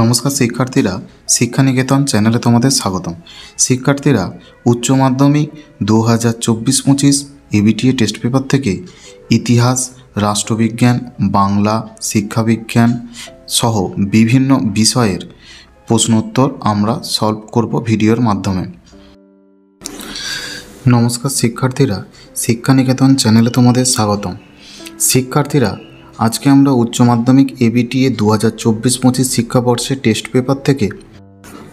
নমস্কার শিক্ষার্থীরা, শিক্ষা নিকেতন চ্যানেলে তোমাদের স্বাগতম। শিক্ষার্থীরা, উচ্চ মাধ্যমিক 2024-25 এবিটিএ টেস্ট পেপার থেকে ইতিহাস, রাষ্ট্রবিজ্ঞান, বাংলা, শিক্ষাবিজ্ঞান সহ বিভিন্ন বিষয়ের প্রশ্নোত্তর আমরা সলভ করব ভিডিওর মাধ্যমে। নমস্কার শিক্ষার্থীরা, শিক্ষা নিকেতন চ্যানেলে তোমাদের স্বাগতম। শিক্ষার্থীরা, আজকে আমরা উচ্চ মাধ্যমিক এবিটিএ 2024-25 শিক্ষাবর্ষের টেস্ট পেপার থেকে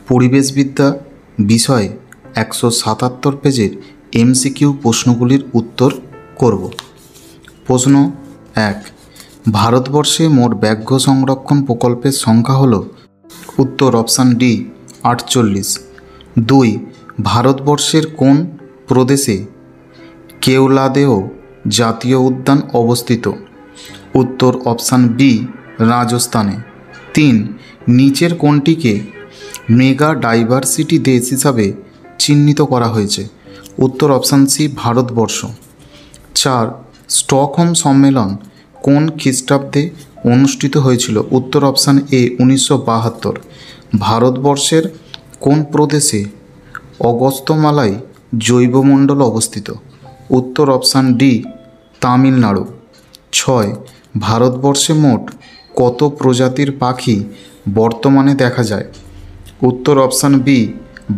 পরিবেশবিদ্যা বিষয়ে 177 পেজের এমসিকিউ প্রশ্নগুলির উত্তর করব। প্রশ্ন 1, ভারতবর্ষে মোট ব্যাঘ্র সংরক্ষণ প্রকল্পের সংখ্যা হল? উত্তর অপশান ডি 48। 2, ভারতবর্ষের কোন প্রদেশে কেওলাদেও জাতীয় উদ্যান অবস্থিত? উত্তর অপশান বি রাজস্থানে। 3, নিচের কোনটিকে মেগা ডাইভার্সিটি দেশ হিসাবে চিহ্নিত করা হয়েছে? উত্তর অপশান সি ভারতবর্ষ। 4, স্টকহোম সম্মেলন কোন খ্রিস্টাব্দে অনুষ্ঠিত হয়েছিল? উত্তর অপশান এ 1972। ভারতবর্ষের কোন প্রদেশে অগস্ত্যমালাই জৈবমণ্ডল অবস্থিত? উত্তর অপশান ডি তামিলনাড়ু। 6, ভারতবর্ষে মোট কত প্রজাতির পাখি বর্তমানে দেখা যায়? উত্তর অপশান বি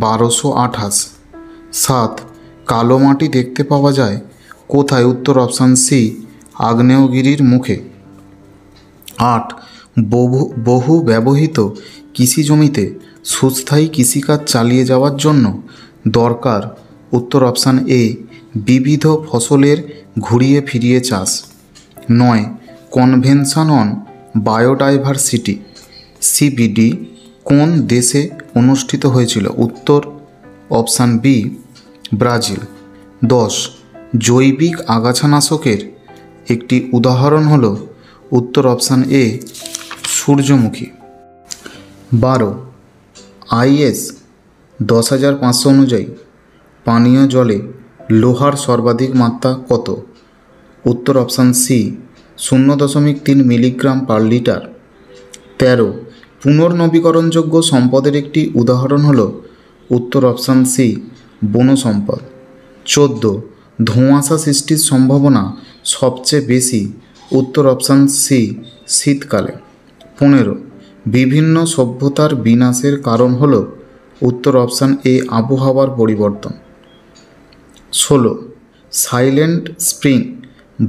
1228। 7, কালো মাটি দেখতে পাওয়া যায় কোথায়? উত্তর অপশান সি আগ্নেয়গিরির মুখে। 8, বহু ব্যবহৃত কৃষি জমিতে সুস্থায়ী কৃষিকাজ চালিয়ে যাওয়ার জন্য দরকার? উত্তর অপশান এ বিবিধ ফসলের ঘুরিয়ে ফিরিয়ে চাষ। 9, কনভেনশন অন বায়োডাইভার্সিটি সিবিডি কোন দেশে অনুষ্ঠিত হয়েছিল? উত্তর অপশান বি ব্রাজিল। 10, জৈবিক আগাছানাশকের একটি উদাহরণ হল? উত্তর অপশান এ সূর্যমুখী। 12, আইএস 10500 অনুযায়ী পানীয় জলে লোহার সর্বাধিক মাত্রা কত? উত্তর option C 0.3 milligram per litre. 13, পুনর্নবীকরণযোগ্য সম্পদের একটি উদাহরণ হল? উত্তর অপশান সি বন সম্পদ। 14, ধোঁয়াশা সৃষ্টির সম্ভাবনা সবচেয়ে বেশি? উত্তর অপশান সি শীতকালে। 15, বিভিন্ন সভ্যতার বিনাশের কারণ হল? উত্তর অপশান এ আবহাওয়ার পরিবর্তন। 16, সাইলেন্ট স্প্রিং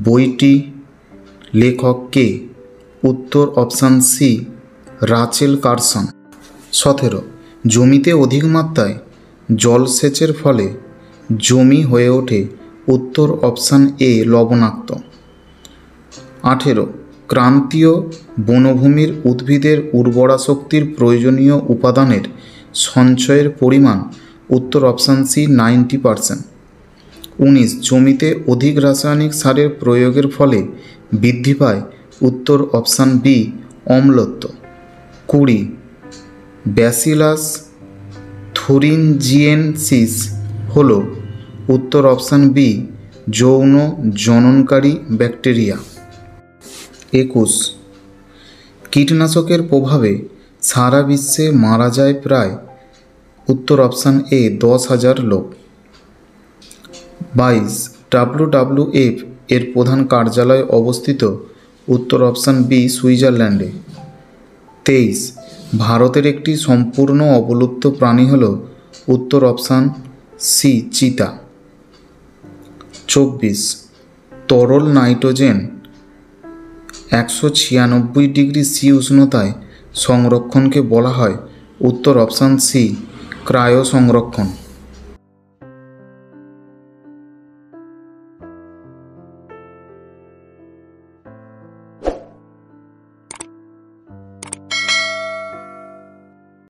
বইটি লেখক কে? উত্তর অপশান সি রাচেল কারসন। 17, জমিতে অধিক মাত্রায় জলসেচের ফলে জমি হয়ে ওঠে? উত্তর অপশান এ লবণাক্ত। 18, ক্রান্তীয় বনভূমির উদ্ভিদের উর্বরা শক্তির প্রয়োজনীয় উপাদানের সঞ্চয়ের পরিমাণ? উত্তর অপশান সি 90%। 19, জমিতে অধিক রাসায়নিক সারের প্রয়োগের ফলে বৃদ্ধি পায়? উত্তর অপশান বি অম্লত্ব। 20, ব্যাসিলাস থুরিনজিয়েনসিস হল? উত্তর অপশান বি যৌন জননকারী ব্যাকটেরিয়া। 21, কীটনাশকের প্রভাবে সারা বিশ্বে মারা যায় প্রায়? উত্তর অপশান এ 10,000 লোক। 22, WWF এর প্রধান কার্যালয় অবস্থিত? উত্তর অপশান বি সুইজারল্যান্ডে। 23, ভারতের একটি সম্পূর্ণ অবলুপ্ত প্রাণী হল? উত্তর অপশান সি চিতা। 24, তরল নাইট্রোজেন 196 ডিগ্রি সি উষ্ণতায় সংরক্ষণকে বলা হয়? উত্তর অপশান সি ক্রায়ো সংরক্ষণ।